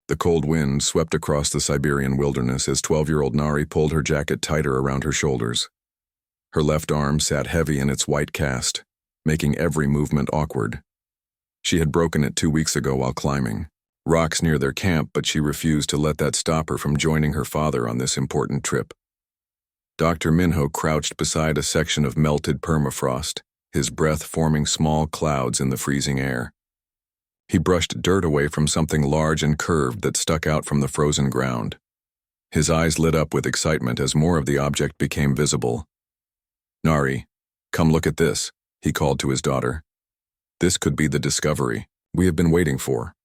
The cold wind swept across the Siberian wilderness as 12-year-old Nari pulled her jacket tighter around her shoulders. Her left arm sat heavy in its white cast, making every movement awkward. She had broken it 2 weeks ago while climbing rocks near their camp, but she refused to let that stop her from joining her father on this important trip. Dr. Minho crouched beside a section of melted permafrost, his breath forming small clouds in the freezing air. He brushed dirt away from something large and curved that stuck out from the frozen ground. His eyes lit up with excitement as more of the object became visible. "Nari, come look at this," he called to his daughter. "This could be the discovery we have been waiting for."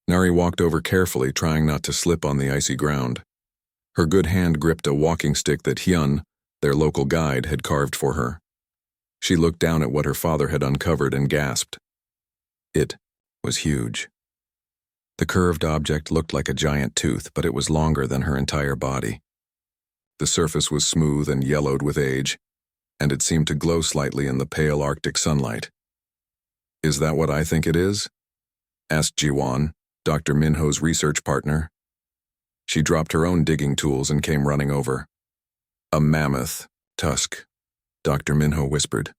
Nari walked over carefully, trying not to slip on the icy ground. Her good hand gripped a walking stick that Hyun, their local guide, had carved for her. She looked down at what her father had uncovered and gasped. It was huge. The curved object looked like a giant tooth, but it was longer than her entire body. The surface was smooth and yellowed with age, and it seemed to glow slightly in the pale Arctic sunlight. "Is that what I think it is?" asked Jiwon, Dr. Minho's research partner. She dropped her own digging tools and came running over. "A mammoth tusk," Dr. Minho whispered.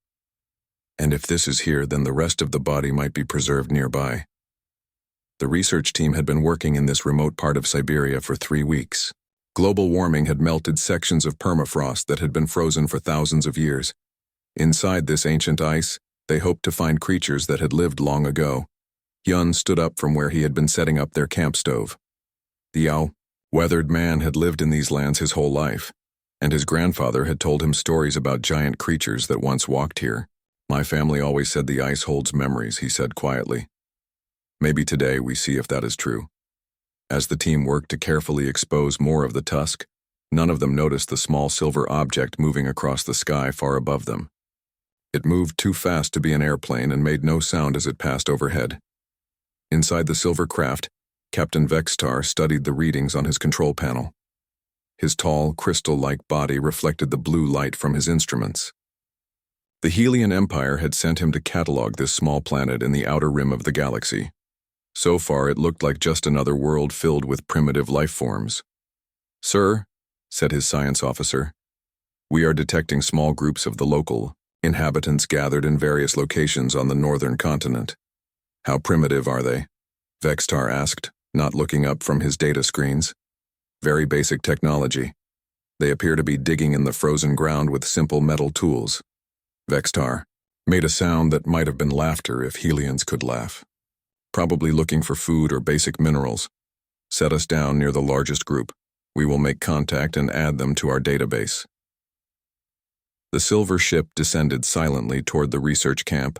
"And if this is here, then the rest of the body might be preserved nearby." The research team had been working in this remote part of Siberia for 3 weeks. Global warming had melted sections of permafrost that had been frozen for thousands of years. Inside this ancient ice, they hoped to find creatures that had lived long ago. Hyun stood up from where he had been setting up their camp stove. The weathered man had lived in these lands his whole life, and his grandfather had told him stories about giant creatures that once walked here. "My family always said the ice holds memories," he said quietly. "Maybe today we see if that is true." As the team worked to carefully expose more of the tusk, none of them noticed the small silver object moving across the sky far above them. It moved too fast to be an airplane and made no sound as it passed overhead. Inside the silver craft, Captain Vextar studied the readings on his control panel. His tall, crystal-like body reflected the blue light from his instruments. The Helian Empire had sent him to catalog this small planet in the outer rim of the galaxy. So far, it looked like just another world filled with primitive life forms. "Sir," said his science officer, "we are detecting small groups of the local inhabitants gathered in various locations on the northern continent." "How primitive are they?" Vextar asked, not looking up from his data screens. "Very basic technology. They appear to be digging in the frozen ground with simple metal tools." Vextar made a sound that might have been laughter if Helians could laugh. "Probably looking for food or basic minerals. Set us down near the largest group. We will make contact and add them to our database." The silver ship descended silently toward the research camp.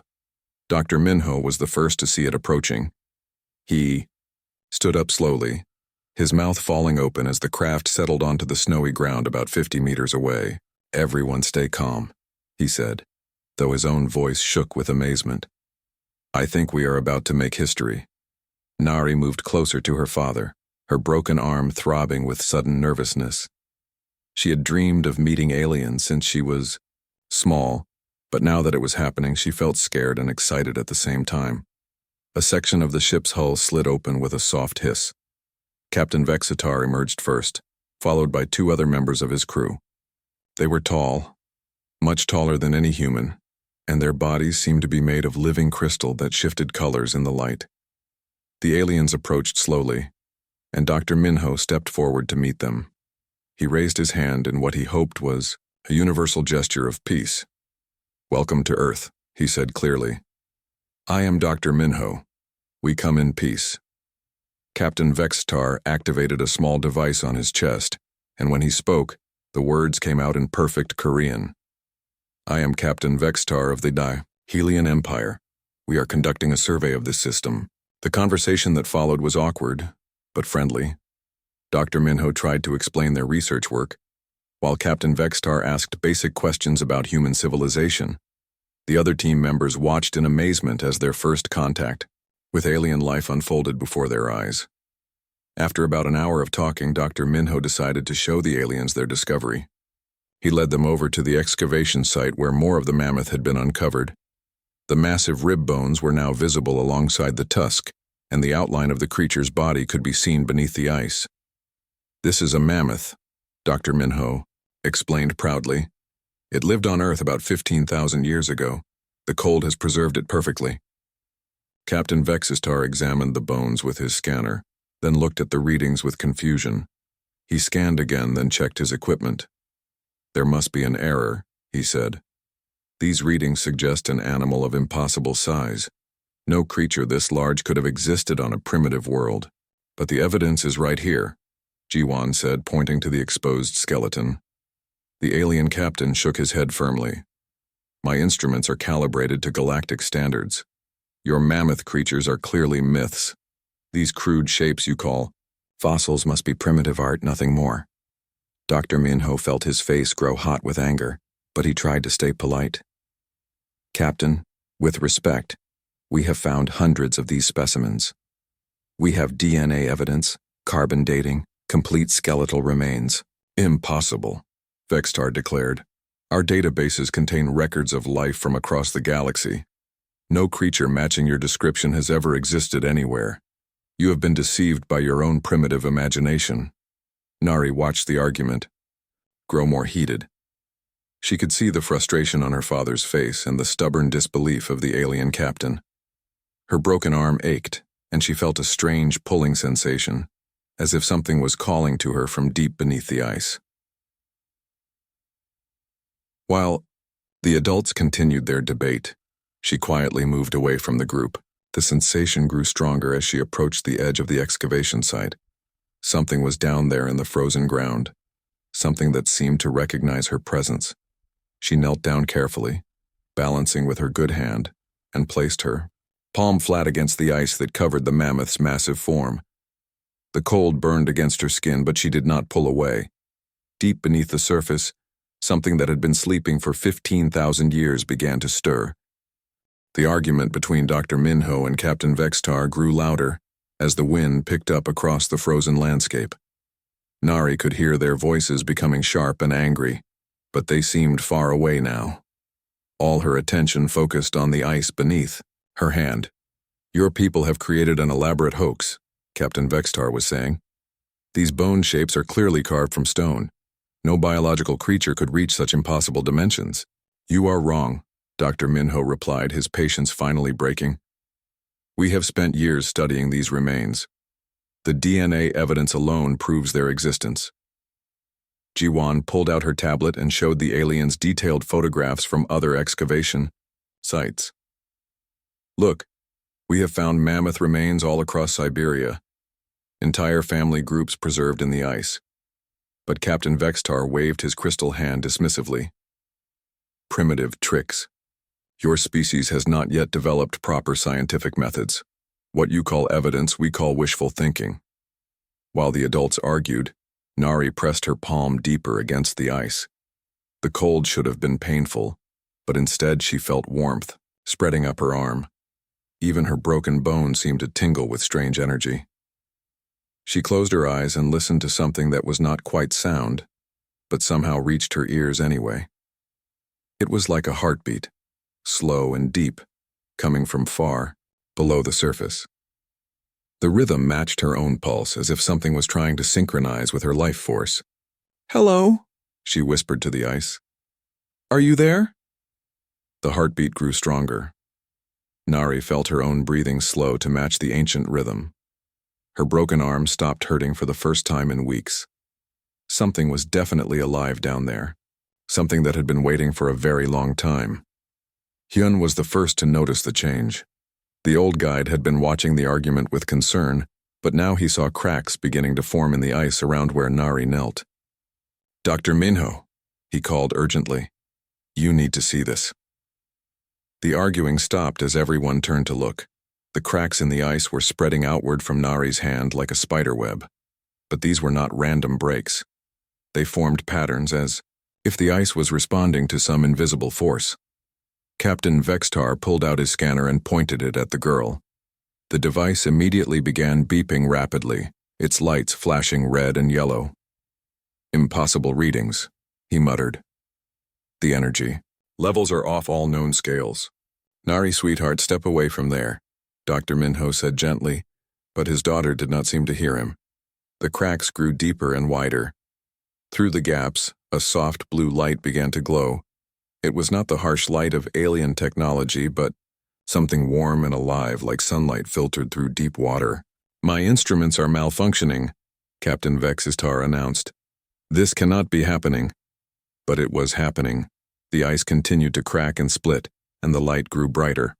Dr. Minho was the first to see it approaching. He stood up slowly, his mouth falling open as the craft settled onto the snowy ground about 50 meters away. "Everyone stay calm," he said, though his own voice shook with amazement. "I think we are about to make history." Nari moved closer to her father, her broken arm throbbing with sudden nervousness. She had dreamed of meeting aliens since she was small, but now that it was happening, she felt scared and excited at the same time. A section of the ship's hull slid open with a soft hiss. Captain Vexitar emerged first, followed by 2 other members of his crew. They were tall, much taller than any human, and their bodies seemed to be made of living crystal that shifted colors in the light. The aliens approached slowly, and Dr. Minho stepped forward to meet them. He raised his hand in what he hoped was a universal gesture of peace. "Welcome to Earth," he said clearly. "I am Dr. Minho. We come in peace." Captain Vextar activated a small device on his chest, and when he spoke, the words came out in perfect Korean. "I am Captain Vextar of the Helian Empire. We are conducting a survey of this system." The conversation that followed was awkward, but friendly. Dr. Minho tried to explain their research work, while Captain Vextar asked basic questions about human civilization. The other team members watched in amazement as their first contact with alien life unfolded before their eyes. After about an hour of talking, Dr. Minho decided to show the aliens their discovery. He led them over to the excavation site where more of the mammoth had been uncovered. The massive rib bones were now visible alongside the tusk, and the outline of the creature's body could be seen beneath the ice. "This is a mammoth," Dr. Minho explained proudly. "It lived on Earth about 15,000 years ago. The cold has preserved it perfectly." Captain Vexistar examined the bones with his scanner, then looked at the readings with confusion. He scanned again, then checked his equipment. "There must be an error," he said. "These readings suggest an animal of impossible size. No creature this large could have existed on a primitive world. But the evidence is right here," Jiwan said, pointing to the exposed skeleton. The alien captain shook his head firmly. "My instruments are calibrated to galactic standards. Your mammoth creatures are clearly myths. These crude shapes you call fossils must be primitive art, nothing more." Dr. Minho felt his face grow hot with anger, but he tried to stay polite. "Captain, with respect, we have found hundreds of these specimens. We have DNA evidence, carbon dating, complete skeletal remains." "Impossible," Vextar declared. "Our databases contain records of life from across the galaxy. No creature matching your description has ever existed anywhere. You have been deceived by your own primitive imagination." Nari watched the argument grow more heated. She could see the frustration on her father's face and the stubborn disbelief of the alien captain. Her broken arm ached, and she felt a strange pulling sensation, as if something was calling to her from deep beneath the ice. While the adults continued their debate, she quietly moved away from the group. The sensation grew stronger as she approached the edge of the excavation site. Something was down there in the frozen ground, something that seemed to recognize her presence. She knelt down carefully, balancing with her good hand, and placed her palm flat against the ice that covered the mammoth's massive form. The cold burned against her skin, but she did not pull away. Deep beneath the surface, something that had been sleeping for 15,000 years began to stir. The argument between Dr. Minho and Captain Vextar grew louder as the wind picked up across the frozen landscape. Nari could hear their voices becoming sharp and angry, but they seemed far away now. All her attention focused on the ice beneath her hand. "Your people have created an elaborate hoax," Captain Vextar was saying. "These bone shapes are clearly carved from stone. No biological creature could reach such impossible dimensions." "You are wrong," Dr. Minho replied, his patience finally breaking. "We have spent years studying these remains. The DNA evidence alone proves their existence." Jiwan pulled out her tablet and showed the aliens detailed photographs from other excavation sites. "Look, we have found mammoth remains all across Siberia. Entire family groups preserved in the ice." But Captain Vextar waved his crystal hand dismissively. "Primitive tricks. Your species has not yet developed proper scientific methods. What you call evidence, we call wishful thinking." While the adults argued, Nari pressed her palm deeper against the ice. The cold should have been painful, but instead she felt warmth spreading up her arm. Even her broken bone seemed to tingle with strange energy. She closed her eyes and listened to something that was not quite sound, but somehow reached her ears anyway. It was like a heartbeat, slow and deep, coming from far, below the surface. The rhythm matched her own pulse, as if something was trying to synchronize with her life force. "Hello," she whispered to the ice. "Are you there?" The heartbeat grew stronger. Nari felt her own breathing slow to match the ancient rhythm. Her broken arm stopped hurting for the first time in weeks. Something was definitely alive down there, something that had been waiting for a very long time. Hyun was the first to notice the change. The old guide had been watching the argument with concern, but now he saw cracks beginning to form in the ice around where Nari knelt. "Dr. Minho," he called urgently. "You need to see this." The arguing stopped as everyone turned to look. The cracks in the ice were spreading outward from Nari's hand like a spider web. But these were not random breaks. They formed patterns as if the ice was responding to some invisible force. Captain Vextar pulled out his scanner and pointed it at the girl. The device immediately began beeping rapidly, its lights flashing red and yellow. "Impossible readings," he muttered. "The energy levels are off all known scales." "Nari, sweetheart, step away from there," Dr. Minho said gently, But his daughter did not seem to hear him. The cracks grew deeper and wider. Through the gaps, a soft blue light began to glow. It was not the harsh light of alien technology, but something warm and alive like sunlight filtered through deep water. "My instruments are malfunctioning," Captain Vexistar announced. "This cannot be happening." But it was happening. The ice continued to crack and split, and the light grew brighter.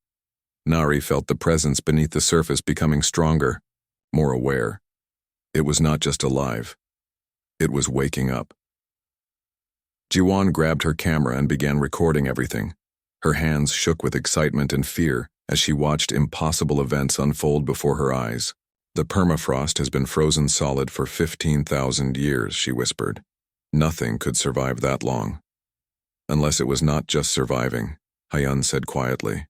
Nari felt the presence beneath the surface becoming stronger, more aware. It was not just alive. It was waking up. Jiwan grabbed her camera and began recording everything. Her hands shook with excitement and fear as she watched impossible events unfold before her eyes. "The permafrost has been frozen solid for 15,000 years, she whispered. "Nothing could survive that long." "Unless it was not just surviving," Hyun said quietly.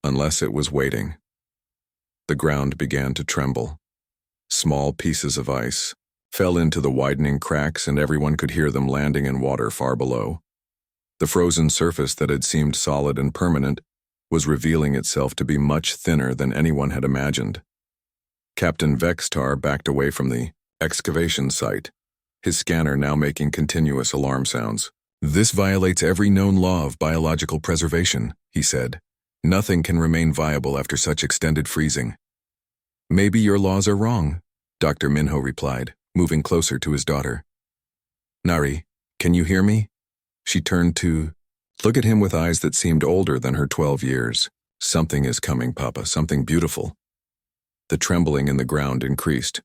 "Unless it was waiting." The ground began to tremble. Small pieces of ice fell into the widening cracks, and everyone could hear them landing in water far below. The frozen surface that had seemed solid and permanent was revealing itself to be much thinner than anyone had imagined. Captain Vextar backed away from the excavation site, his scanner now making continuous alarm sounds. "This violates every known law of biological preservation," he said. "Nothing can remain viable after such extended freezing." "Maybe your laws are wrong," Dr. Minho replied, moving closer to his daughter. "Nari, can you hear me?" She turned to look at him with eyes that seemed older than her 12 years. "Something is coming, Papa, something beautiful." The trembling in the ground increased.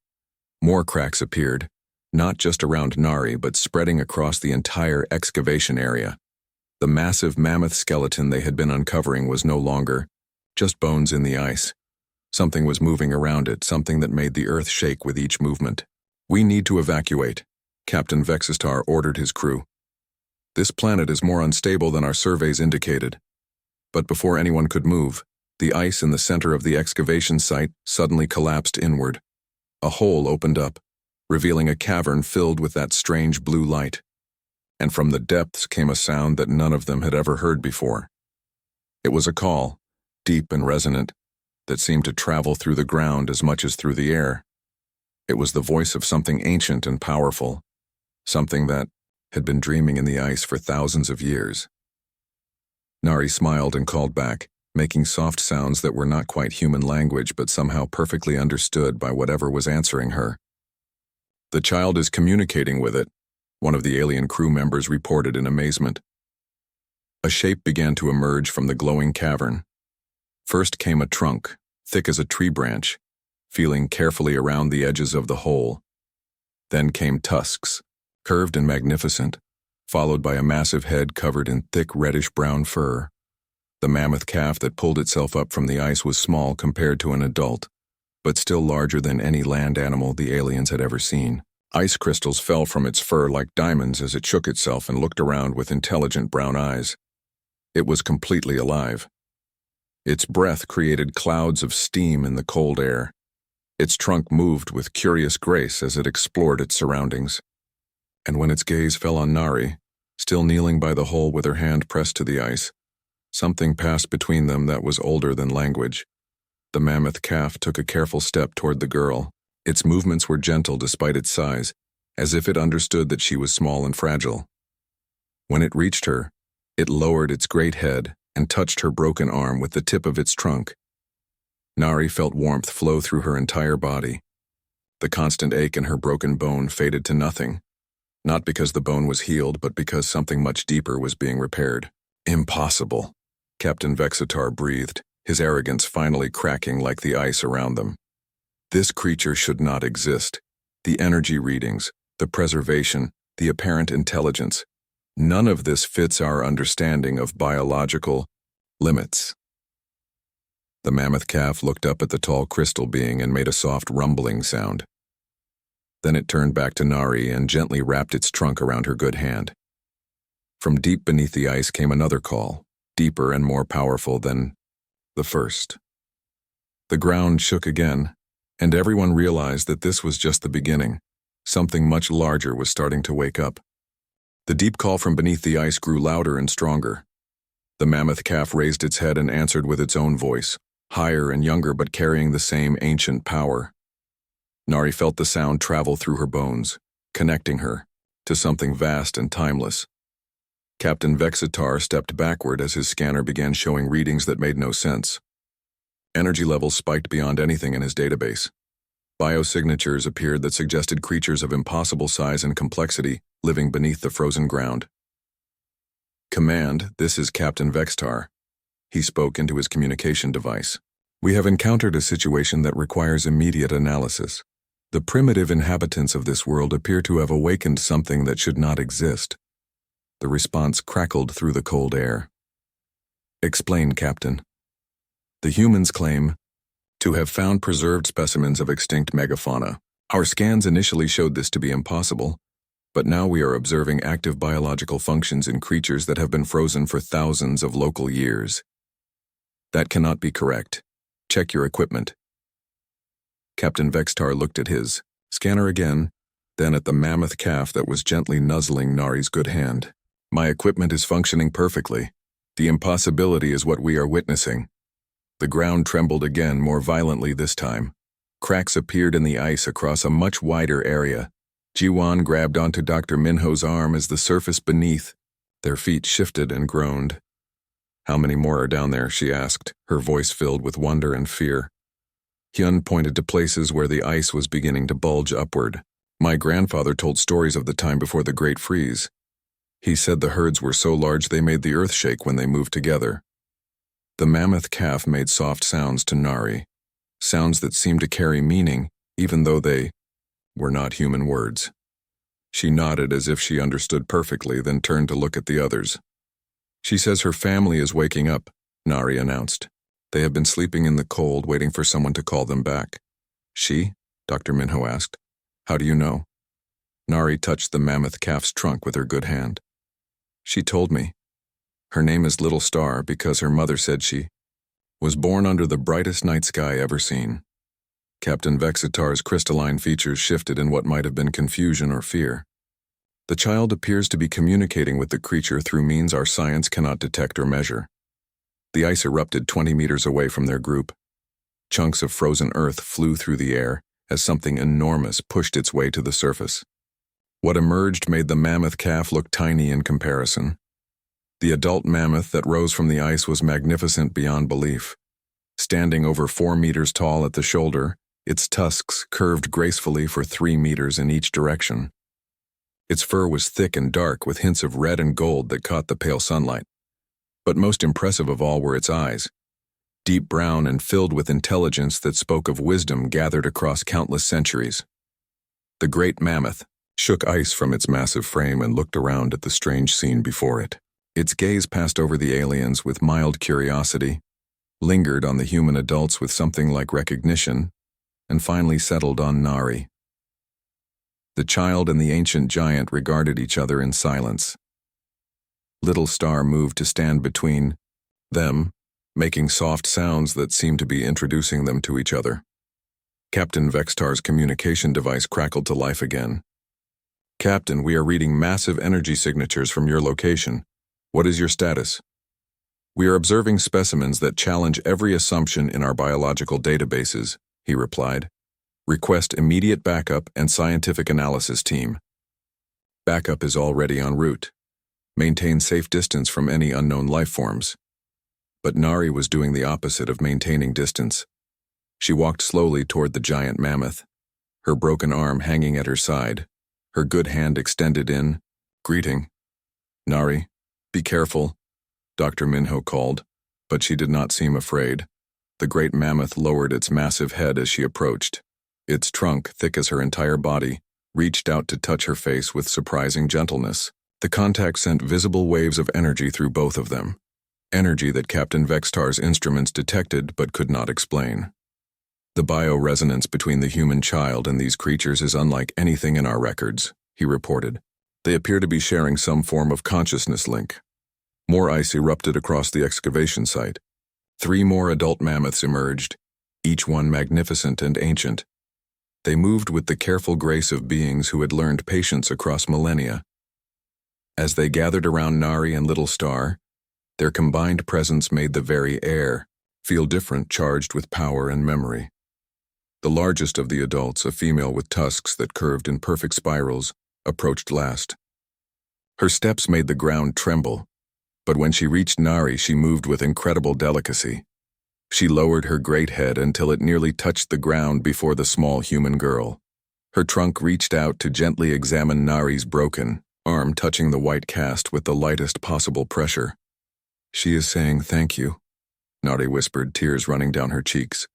More cracks appeared, not just around Nari, but spreading across the entire excavation area. The massive mammoth skeleton they had been uncovering was no longer just bones in the ice. Something was moving around it, something that made the earth shake with each movement. "We need to evacuate," Captain Vexistar ordered his crew. "This planet is more unstable than our surveys indicated." But before anyone could move, the ice in the center of the excavation site suddenly collapsed inward. A hole opened up, revealing a cavern filled with that strange blue light. And from the depths came a sound that none of them had ever heard before. It was a call, deep and resonant, that seemed to travel through the ground as much as through the air. It was the voice of something ancient and powerful, something that had been dreaming in the ice for thousands of years. Nari smiled and called back, making soft sounds that were not quite human language but somehow perfectly understood by whatever was answering her. "The child is communicating with it," one of the alien crew members reported in amazement. A shape began to emerge from the glowing cavern. First came a trunk, thick as a tree branch, feeling carefully around the edges of the hole. Then came tusks, curved and magnificent, followed by a massive head covered in thick reddish-brown fur. The mammoth calf that pulled itself up from the ice was small compared to an adult, but still larger than any land animal the aliens had ever seen. Ice crystals fell from its fur like diamonds as it shook itself and looked around with intelligent brown eyes. It was completely alive. Its breath created clouds of steam in the cold air. Its trunk moved with curious grace as it explored its surroundings. And when its gaze fell on Nari, still kneeling by the hole with her hand pressed to the ice, something passed between them that was older than language. The mammoth calf took a careful step toward the girl. Its movements were gentle despite its size, as if it understood that she was small and fragile. When it reached her, it lowered its great head and touched her broken arm with the tip of its trunk. Nari felt warmth flow through her entire body. The constant ache in her broken bone faded to nothing, not because the bone was healed, but because something much deeper was being repaired. "Impossible," Captain Vexistar breathed, his arrogance finally cracking like the ice around them. "This creature should not exist. The energy readings, the preservation, the apparent intelligence, none of this fits our understanding of biological limits." The mammoth calf looked up at the tall crystal being and made a soft rumbling sound. Then it turned back to Nari and gently wrapped its trunk around her good hand. From deep beneath the ice came another call, deeper and more powerful than the first. The ground shook again, and everyone realized that this was just the beginning. Something much larger was starting to wake up. The deep call from beneath the ice grew louder and stronger. The mammoth calf raised its head and answered with its own voice, higher and younger but carrying the same ancient power. Nari felt the sound travel through her bones, connecting her to something vast and timeless. Captain Vexitar stepped backward as his scanner began showing readings that made no sense. Energy levels spiked beyond anything in his database. Biosignatures appeared that suggested creatures of impossible size and complexity living beneath the frozen ground. "Command, this is Captain Vexitar." He spoke into his communication device. "We have encountered a situation that requires immediate analysis. The primitive inhabitants of this world appear to have awakened something that should not exist." The response crackled through the cold air. "Explain, Captain." "The humans claim to have found preserved specimens of extinct megafauna. Our scans initially showed this to be impossible, but now we are observing active biological functions in creatures that have been frozen for thousands of local years." "That cannot be correct. Check your equipment." Captain Vexitar looked at his scanner again, then at the mammoth calf that was gently nuzzling Nari's good hand. "My equipment is functioning perfectly. The impossibility is what we are witnessing." The ground trembled again, more violently this time. Cracks appeared in the ice across a much wider area. Jiwan grabbed onto Dr. Minho's arm as the surface beneath. Their feet shifted and groaned. "How many more are down there?" she asked, her voice filled with wonder and fear. Hyun pointed to places where the ice was beginning to bulge upward. "My grandfather told stories of the time before the Great Freeze. He said the herds were so large they made the earth shake when they moved together." The mammoth calf made soft sounds to Nari, sounds that seemed to carry meaning, even though they were not human words. She nodded as if she understood perfectly, then turned to look at the others. "She says her family is waking up," Nari announced. "They have been sleeping in the cold, waiting for someone to call them back." "She?" Dr. Minho asked. "How do you know?" Nari touched the mammoth calf's trunk with her good hand. "She told me. Her name is Little Star because her mother said she was born under the brightest night sky ever seen." Captain Vexitar's crystalline features shifted in what might have been confusion or fear. "The child appears to be communicating with the creature through means our science cannot detect or measure." The ice erupted 20 meters away from their group. Chunks of frozen earth flew through the air as something enormous pushed its way to the surface. What emerged made the mammoth calf look tiny in comparison. The adult mammoth that rose from the ice was magnificent beyond belief. Standing over 4 meters tall at the shoulder, its tusks curved gracefully for 3 meters in each direction. Its fur was thick and dark with hints of red and gold that caught the pale sunlight. But most impressive of all were its eyes, deep brown and filled with intelligence that spoke of wisdom gathered across countless centuries. The great mammoth shook ice from its massive frame and looked around at the strange scene before it. Its gaze passed over the aliens with mild curiosity, lingered on the human adults with something like recognition, and finally settled on Nari. The child and the ancient giant regarded each other in silence. Little Star moved to stand between them, making soft sounds that seemed to be introducing them to each other. Captain Vexitar's communication device crackled to life again. "Captain, we are reading massive energy signatures from your location. What is your status?" "We are observing specimens that challenge every assumption in our biological databases," he replied. "Request immediate backup and scientific analysis team." "Backup is already en route. Maintain safe distance from any unknown life forms." But Nari was doing the opposite of maintaining distance. She walked slowly toward the giant mammoth, her broken arm hanging at her side, her good hand extended in greeting. "Nari, be careful," Dr. Minho called, but she did not seem afraid. The great mammoth lowered its massive head as she approached. Its trunk, thick as her entire body, reached out to touch her face with surprising gentleness. The contact sent visible waves of energy through both of them. Energy that Captain Vexitar's instruments detected but could not explain. "The bioresonance between the human child and these creatures is unlike anything in our records," he reported. "They appear to be sharing some form of consciousness link." More ice erupted across the excavation site. 3 more adult mammoths emerged, each one magnificent and ancient. They moved with the careful grace of beings who had learned patience across millennia. As they gathered around Nari and Little Star, their combined presence made the very air feel different, charged with power and memory. The largest of the adults, a female with tusks that curved in perfect spirals, approached last. Her steps made the ground tremble, but when she reached Nari, she moved with incredible delicacy. She lowered her great head until it nearly touched the ground before the small human girl. Her trunk reached out to gently examine Nari's broken arm, touching the white cast with the lightest possible pressure. "She is saying thank you," Nari whispered, tears running down her cheeks.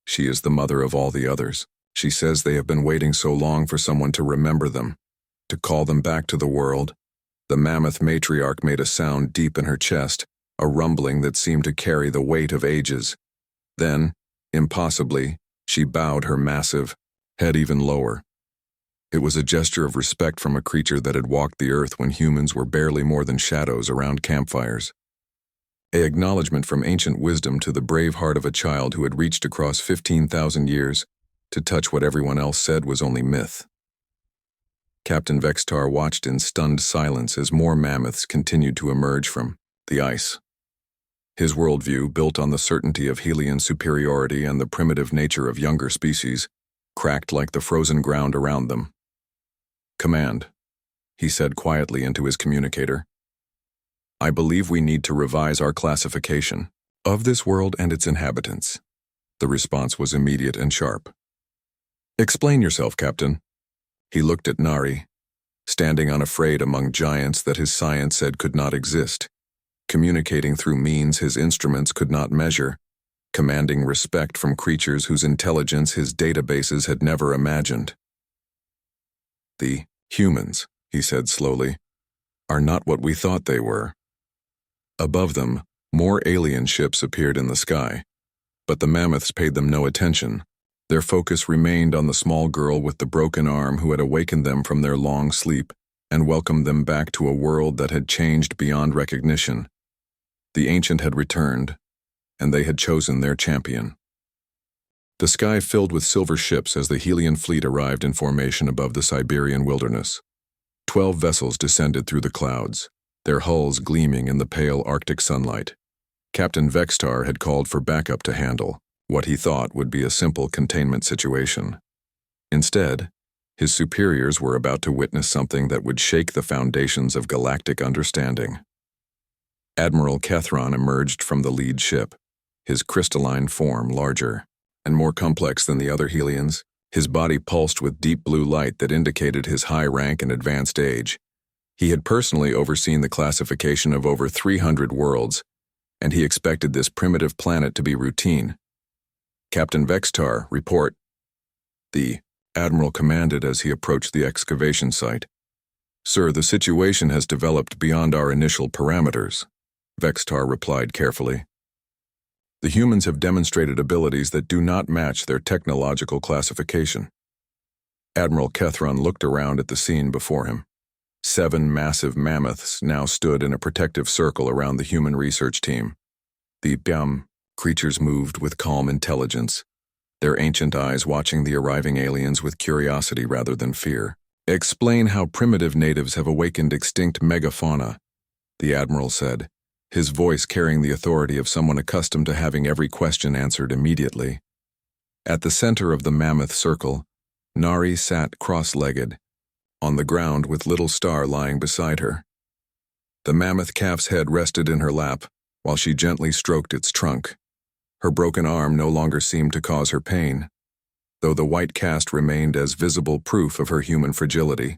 "She is the mother of all the others. She says they have been waiting so long for someone to remember them, to call them back to the world." The mammoth matriarch made a sound deep in her chest, a rumbling that seemed to carry the weight of ages. Then, impossibly, she bowed her massive head even lower. It was a gesture of respect from a creature that had walked the earth when humans were barely more than shadows around campfires. An acknowledgement from ancient wisdom to the brave heart of a child who had reached across 15,000 years to touch what everyone else said was only myth. Captain Vextar watched in stunned silence as more mammoths continued to emerge from the ice. His worldview, built on the certainty of Helian superiority and the primitive nature of younger species, cracked like the frozen ground around them. "Command," he said quietly into his communicator. "I believe we need to revise our classification of this world and its inhabitants." The response was immediate and sharp. "Explain yourself, Captain." He looked at Nari, standing unafraid among giants that his science said could not exist, communicating through means his instruments could not measure, commanding respect from creatures whose intelligence his databases had never imagined. "The humans," he said slowly, "are not what we thought they were." Above them, more alien ships appeared in the sky, but the mammoths paid them no attention. Their focus remained on the small girl with the broken arm who had awakened them from their long sleep and welcomed them back to a world that had changed beyond recognition. The ancient had returned, and they had chosen their champion. The sky filled with silver ships as the Helian fleet arrived in formation above the Siberian wilderness. 12 vessels descended through the clouds, their hulls gleaming in the pale Arctic sunlight. Captain Vextar had called for backup to handle what he thought would be a simple containment situation. Instead, his superiors were about to witness something that would shake the foundations of galactic understanding. Admiral Kethron emerged from the lead ship, his crystalline form larger and more complex than the other Helians. His body pulsed with deep blue light that indicated his high rank and advanced age. He had personally overseen the classification of over 300 worlds, and he expected this primitive planet to be routine. "Captain Vextar, report." The Admiral commanded as he approached the excavation site. "Sir, the situation has developed beyond our initial parameters," Vextar replied carefully. "The humans have demonstrated abilities that do not match their technological classification." Admiral Kethron looked around at the scene before him. 7 massive mammoths now stood in a protective circle around the human research team. The creatures moved with calm intelligence, their ancient eyes watching the arriving aliens with curiosity rather than fear. "Explain how primitive natives have awakened extinct megafauna," the Admiral said, his voice carrying the authority of someone accustomed to having every question answered immediately. At the center of the mammoth circle, Nari sat cross-legged, on the ground with Little Star lying beside her. The mammoth calf's head rested in her lap, while she gently stroked its trunk. Her broken arm no longer seemed to cause her pain, though the white cast remained as visible proof of her human fragility.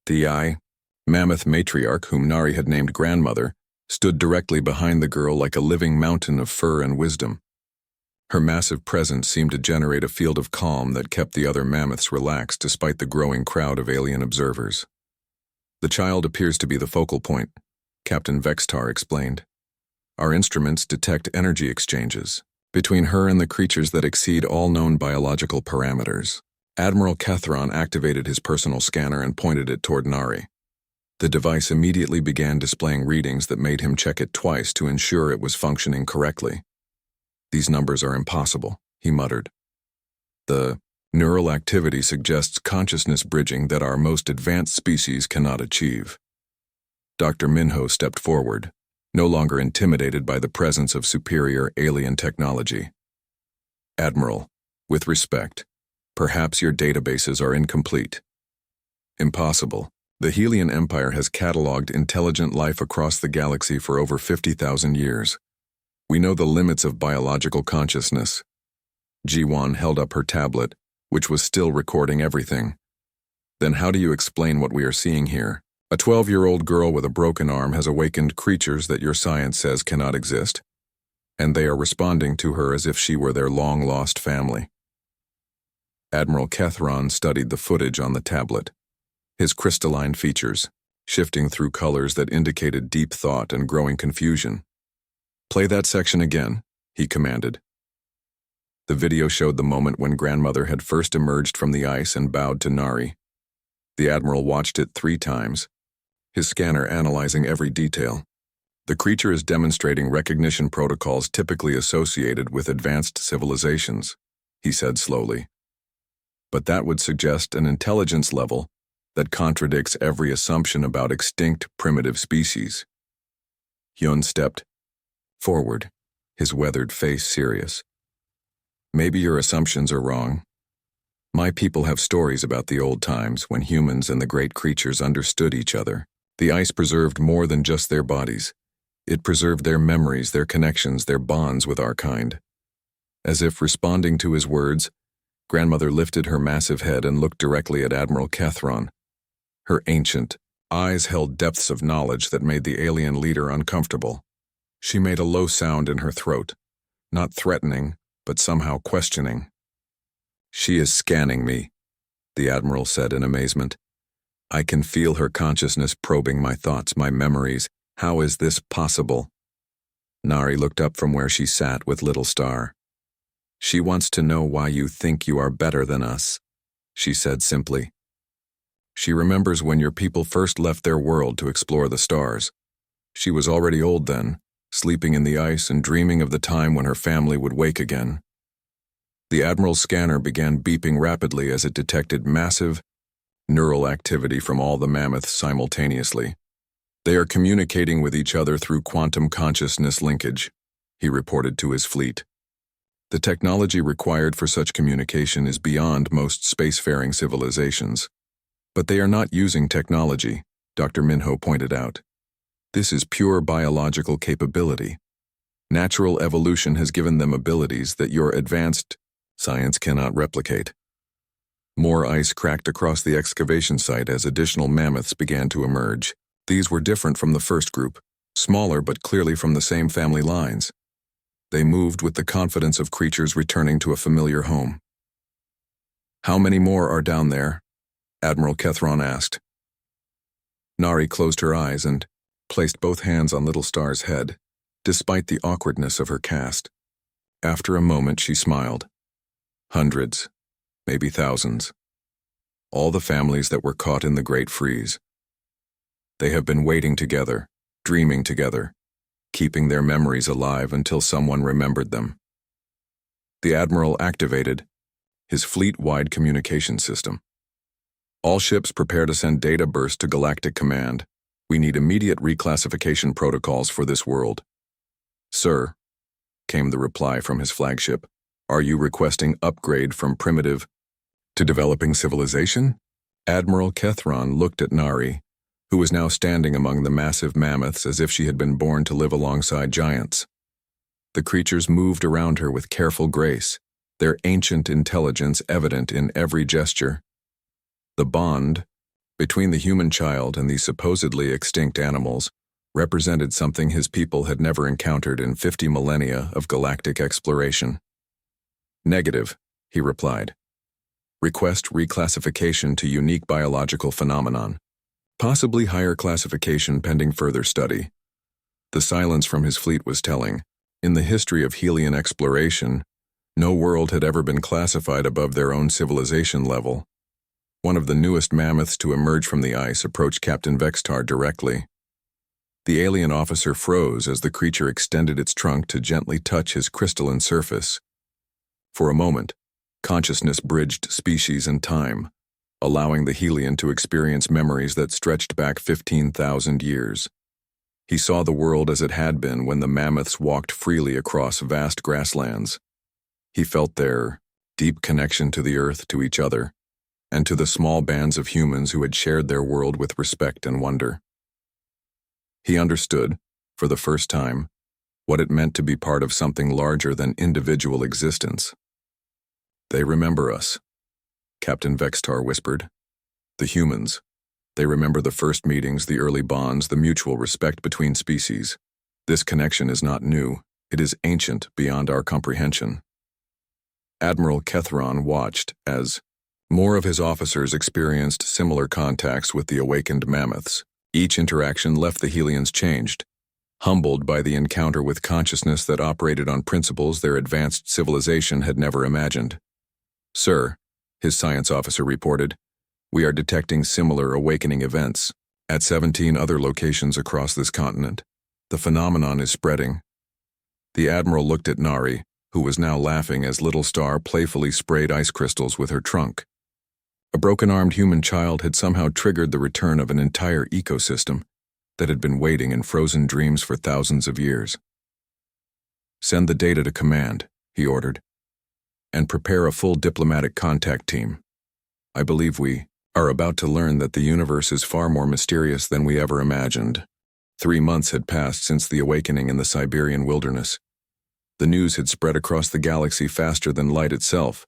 The mammoth matriarch, whom Nari had named grandmother, stood directly behind the girl like a living mountain of fur and wisdom. Her massive presence seemed to generate a field of calm that kept the other mammoths relaxed despite the growing crowd of alien observers. "The child appears to be the focal point," Captain Vextar explained. "Our instruments detect energy exchanges between her and the creatures that exceed all known biological parameters." Admiral Kethron activated his personal scanner and pointed it toward Nari. The device immediately began displaying readings that made him check it twice to ensure it was functioning correctly. "These numbers are impossible," he muttered. "The neural activity suggests consciousness bridging that our most advanced species cannot achieve." Dr. Minho stepped forward, no longer intimidated by the presence of superior alien technology. Admiral, with respect, perhaps your databases are incomplete. Impossible. The Helian Empire has catalogued intelligent life across the galaxy for over 50,000 years. We know the limits of biological consciousness. Ji-Wan held up her tablet, which was still recording everything. Then how do you explain what we are seeing here? A 12-year-old girl with a broken arm has awakened creatures that your science says cannot exist, and they are responding to her as if she were their long-lost family. Admiral Kethron studied the footage on the tablet, his crystalline features, shifting through colors that indicated deep thought and growing confusion. "Play that section again," he commanded. The video showed the moment when Grandmother had first emerged from the ice and bowed to Nari. The Admiral watched it 3 times, his scanner analyzing every detail. The creature is demonstrating recognition protocols typically associated with advanced civilizations, he said slowly. But that would suggest an intelligence level that contradicts every assumption about extinct primitive species. Hyun stepped forward, his weathered face serious. "Maybe your assumptions are wrong. My people have stories about the old times when humans and the great creatures understood each other. The ice preserved more than just their bodies. It preserved their memories, their connections, their bonds with our kind." As if responding to his words, Grandmother lifted her massive head and looked directly at Admiral Kethron. Her ancient eyes held depths of knowledge that made the alien leader uncomfortable. She made a low sound in her throat, not threatening, but somehow questioning. "She is scanning me," the Admiral said in amazement. "I can feel her consciousness probing my thoughts, my memories. How is this possible?" Nari looked up from where she sat with Little Star. "She wants to know why you think you are better than us," she said simply. "She remembers when your people first left their world to explore the stars. She was already old then, sleeping in the ice and dreaming of the time when her family would wake again." The Admiral's scanner began beeping rapidly as it detected massive neural activity from all the mammoths simultaneously. "They are communicating with each other through quantum consciousness linkage," he reported to his fleet. "The technology required for such communication is beyond most spacefaring civilizations. But they are not using technology," Dr. Minho pointed out. "This is pure biological capability. Natural evolution has given them abilities that your advanced science cannot replicate." More ice cracked across the excavation site as additional mammoths began to emerge. These were different from the first group, smaller but clearly from the same family lines. They moved with the confidence of creatures returning to a familiar home. "How many more are down there?" Admiral Kethron asked. Nari closed her eyes and placed both hands on Little Star's head, despite the awkwardness of her cast. After a moment, she smiled. "Hundreds, maybe thousands. All the families that were caught in the Great Freeze. They have been waiting together, dreaming together, keeping their memories alive until someone remembered them." The Admiral activated his fleet-wide communication system. "All ships prepare to send data burst to Galactic Command. We need immediate reclassification protocols for this world." "Sir," came the reply from his flagship, "are you requesting upgrade from primitive to developing civilization?" Admiral Kethron looked at Nari, who was now standing among the massive mammoths as if she had been born to live alongside giants. The creatures moved around her with careful grace, their ancient intelligence evident in every gesture. The bond between the human child and the supposedly extinct animals represented something his people had never encountered in 50 millennia of galactic exploration. "Negative," he replied. "Request reclassification to unique biological phenomenon. Possibly higher classification pending further study." The silence from his fleet was telling. In the history of Helian exploration, no world had ever been classified above their own civilization level. One of the newest mammoths to emerge from the ice approached Captain Vextar directly. The alien officer froze as the creature extended its trunk to gently touch his crystalline surface. For a moment, consciousness bridged species and time, allowing the Helian to experience memories that stretched back 15,000 years. He saw the world as it had been when the mammoths walked freely across vast grasslands. He felt their deep connection to the earth, to each other, and to the small bands of humans who had shared their world with respect and wonder. He understood, for the first time, what it meant to be part of something larger than individual existence. "They remember us," Captain Vextar whispered. "The humans. They remember the first meetings, the early bonds, the mutual respect between species. This connection is not new. It is ancient beyond our comprehension." Admiral Kethron watched as more of his officers experienced similar contacts with the awakened mammoths. Each interaction left the Helians changed, humbled by the encounter with consciousness that operated on principles their advanced civilization had never imagined. "Sir," his science officer reported, "we are detecting similar awakening events at 17 other locations across this continent. The phenomenon is spreading." The Admiral looked at Nari, who was now laughing as Little Star playfully sprayed ice crystals with her trunk. A broken-armed human child had somehow triggered the return of an entire ecosystem that had been waiting in frozen dreams for thousands of years. "Send the data to command," he ordered, "and prepare a full diplomatic contact team. I believe we are about to learn that the universe is far more mysterious than we ever imagined." 3 months had passed since the awakening in the Siberian wilderness. The news had spread across the galaxy faster than light itself,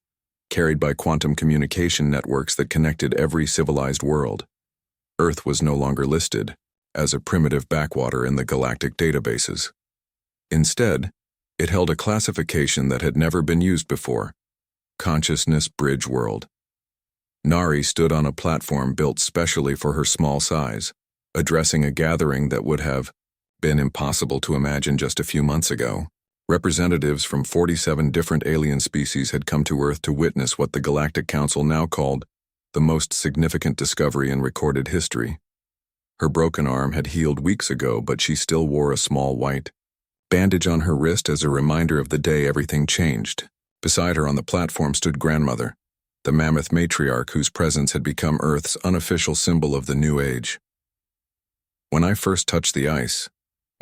carried by quantum communication networks that connected every civilized world. Earth was no longer listed as a primitive backwater in the galactic databases. Instead, it held a classification that had never been used before: Consciousness Bridge World. Nari stood on a platform built specially for her small size, addressing a gathering that would have been impossible to imagine just a few months ago. Representatives from 47 different alien species had come to Earth to witness what the Galactic Council now called the most significant discovery in recorded history. Her broken arm had healed weeks ago, but she still wore a small white bandage on her wrist as a reminder of the day everything changed. Beside her on the platform stood Grandmother, the mammoth matriarch whose presence had become Earth's unofficial symbol of the new age. "When I first touched the ice,"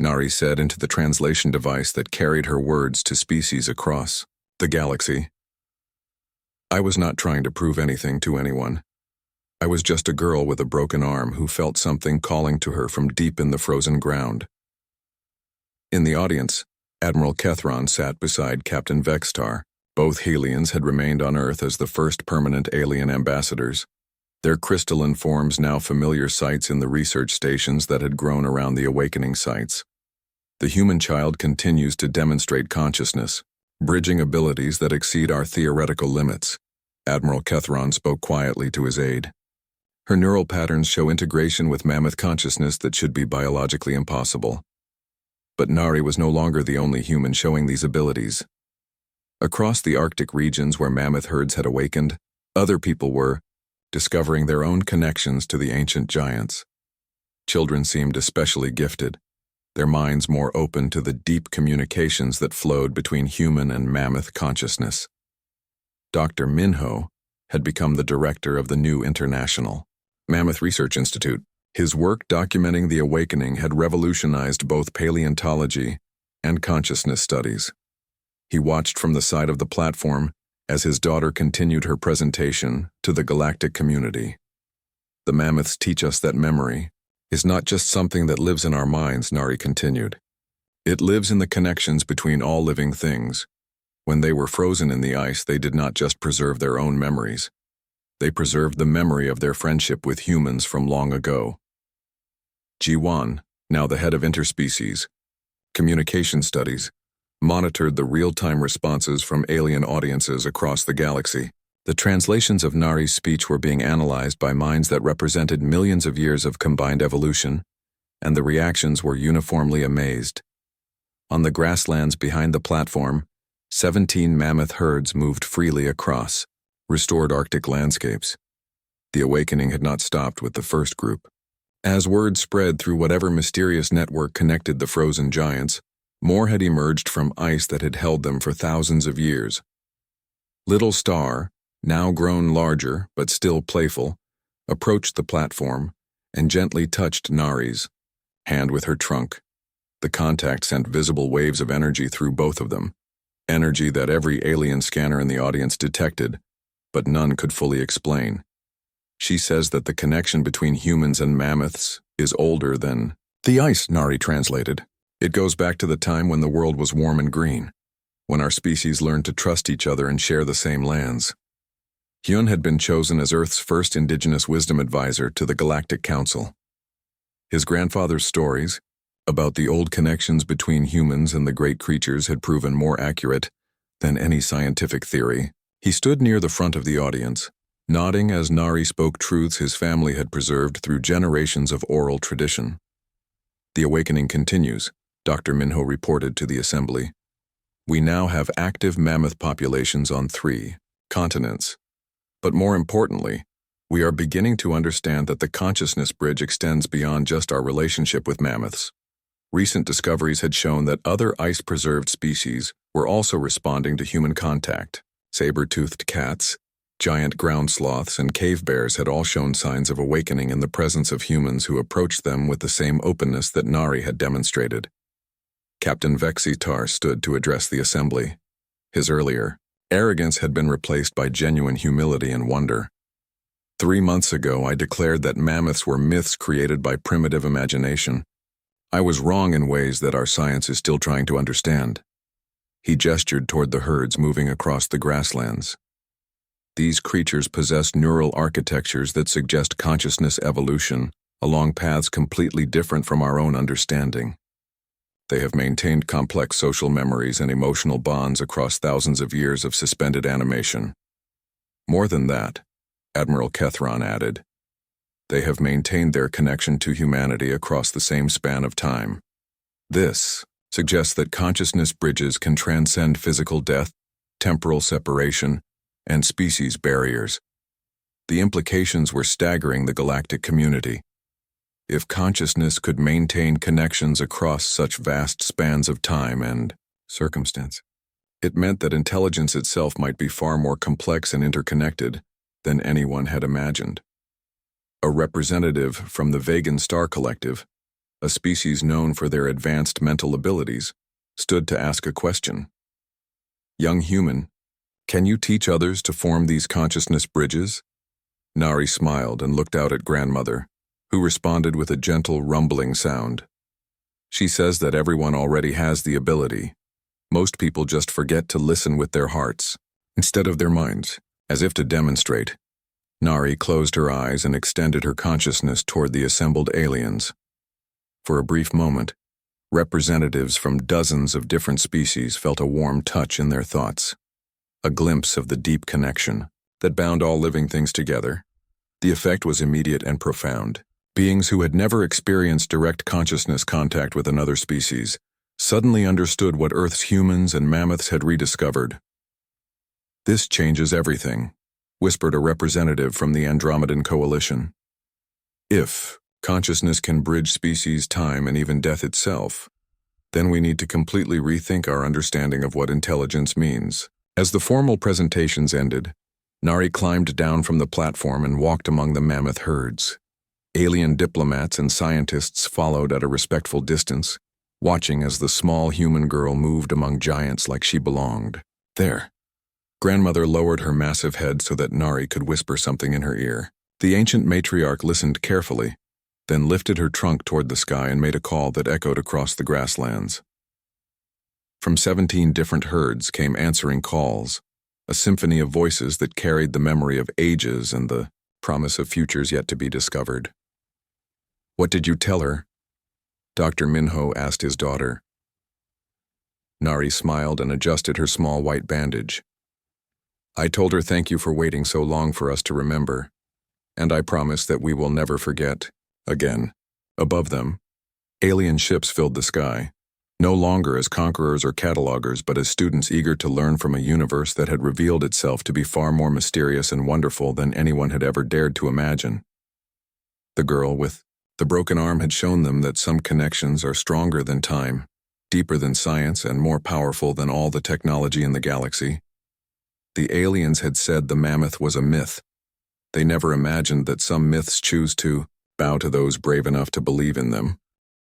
Nari said into the translation device that carried her words to species across the galaxy, "I was not trying to prove anything to anyone. I was just a girl with a broken arm who felt something calling to her from deep in the frozen ground." In the audience, Admiral Kethron sat beside Captain Vextar. Both Helians had remained on Earth as the first permanent alien ambassadors, their crystalline forms now familiar sights in the research stations that had grown around the awakening sites. The human child continues to demonstrate consciousness, bridging abilities that exceed our theoretical limits. Admiral Kethron spoke quietly to his aide. "Her neural patterns show integration with mammoth consciousness that should be biologically impossible." But Nari was no longer the only human showing these abilities. Across the Arctic regions where mammoth herds had awakened, other people were discovering their own connections to the ancient giants. Children seemed especially gifted, their minds more open to the deep communications that flowed between human and mammoth consciousness. Dr. Minho had become the director of the new International Mammoth Research Institute. His work documenting the awakening had revolutionized both paleontology and consciousness studies. He watched from the side of the platform as his daughter continued her presentation to the galactic community. "The mammoths teach us that memory is not just something that lives in our minds," Nari continued. "It lives in the connections between all living things. When they were frozen in the ice, they did not just preserve their own memories. They preserved the memory of their friendship with humans from long ago." Ji-Wan, now the head of interspecies communication studies, monitored the real-time responses from alien audiences across the galaxy. The translations of Nari's speech were being analyzed by minds that represented millions of years of combined evolution, and the reactions were uniformly amazed. On the grasslands behind the platform, 17 mammoth herds moved freely across restored Arctic landscapes. The awakening had not stopped with the first group. As word spread through whatever mysterious network connected the frozen giants, more had emerged from ice that had held them for thousands of years. Little Star, now grown larger but still playful, approached the platform and gently touched Nari's hand with her trunk. The contact sent visible waves of energy through both of them, energy that every alien scanner in the audience detected, but none could fully explain. She says that the connection between humans and mammoths is older than the ice, Nari translated. It goes back to the time when the world was warm and green, when our species learned to trust each other and share the same lands. Hyun had been chosen as Earth's first indigenous wisdom advisor to the Galactic Council. His grandfather's stories about the old connections between humans and the great creatures had proven more accurate than any scientific theory. He stood near the front of the audience, nodding as Nari spoke truths his family had preserved through generations of oral tradition. The awakening continues, Dr. Minho reported to the assembly. We now have active mammoth populations on 3 continents. But more importantly, we are beginning to understand that the consciousness bridge extends beyond just our relationship with mammoths. Recent discoveries had shown that other ice-preserved species were also responding to human contact. Saber-toothed cats, giant ground sloths, and cave bears had all shown signs of awakening in the presence of humans who approached them with the same openness that Nari had demonstrated. Captain Vexitar stood to address the assembly. His earlier arrogance had been replaced by genuine humility and wonder. 3 months ago, I declared that mammoths were myths created by primitive imagination. I was wrong in ways that our science is still trying to understand. He gestured toward the herds moving across the grasslands. These creatures possess neural architectures that suggest consciousness evolution along paths completely different from our own understanding. They have maintained complex social memories and emotional bonds across thousands of years of suspended animation. More than that, Admiral Kethron added, they have maintained their connection to humanity across the same span of time. This suggests that consciousness bridges can transcend physical death, temporal separation, and species barriers. The implications were staggering the galactic community. If consciousness could maintain connections across such vast spans of time and circumstance, it meant that intelligence itself might be far more complex and interconnected than anyone had imagined. A representative from the Vegan Star Collective, a species known for their advanced mental abilities, stood to ask a question. Young human, can you teach others to form these consciousness bridges? Nari smiled and looked out at grandmother, who responded with a gentle rumbling sound. She says that everyone already has the ability. Most people just forget to listen with their hearts, instead of their minds, as if to demonstrate. Nari closed her eyes and extended her consciousness toward the assembled aliens. For a brief moment, representatives from dozens of different species felt a warm touch in their thoughts, a glimpse of the deep connection that bound all living things together. The effect was immediate and profound. Beings who had never experienced direct consciousness contact with another species suddenly understood what Earth's humans and mammoths had rediscovered. This changes everything, whispered a representative from the Andromedan Coalition. If consciousness can bridge species, time, and even death itself, then we need to completely rethink our understanding of what intelligence means. As the formal presentations ended, Nari climbed down from the platform and walked among the mammoth herds. Alien diplomats and scientists followed at a respectful distance, watching as the small human girl moved among giants like she belonged. There. Grandmother lowered her massive head so that Nari could whisper something in her ear. The ancient matriarch listened carefully, then lifted her trunk toward the sky and made a call that echoed across the grasslands. From 17 different herds came answering calls, a symphony of voices that carried the memory of ages and the promise of futures yet to be discovered. What did you tell her? Dr. Minho asked his daughter. Nari smiled and adjusted her small white bandage. I told her thank you for waiting so long for us to remember, and I promise that we will never forget. Again, above them, alien ships filled the sky, no longer as conquerors or catalogers, but as students eager to learn from a universe that had revealed itself to be far more mysterious and wonderful than anyone had ever dared to imagine. The girl with the broken arm had shown them that some connections are stronger than time, deeper than science, and more powerful than all the technology in the galaxy. The aliens had said the mammoth was a myth. They never imagined that some myths choose to bow to those brave enough to believe in them.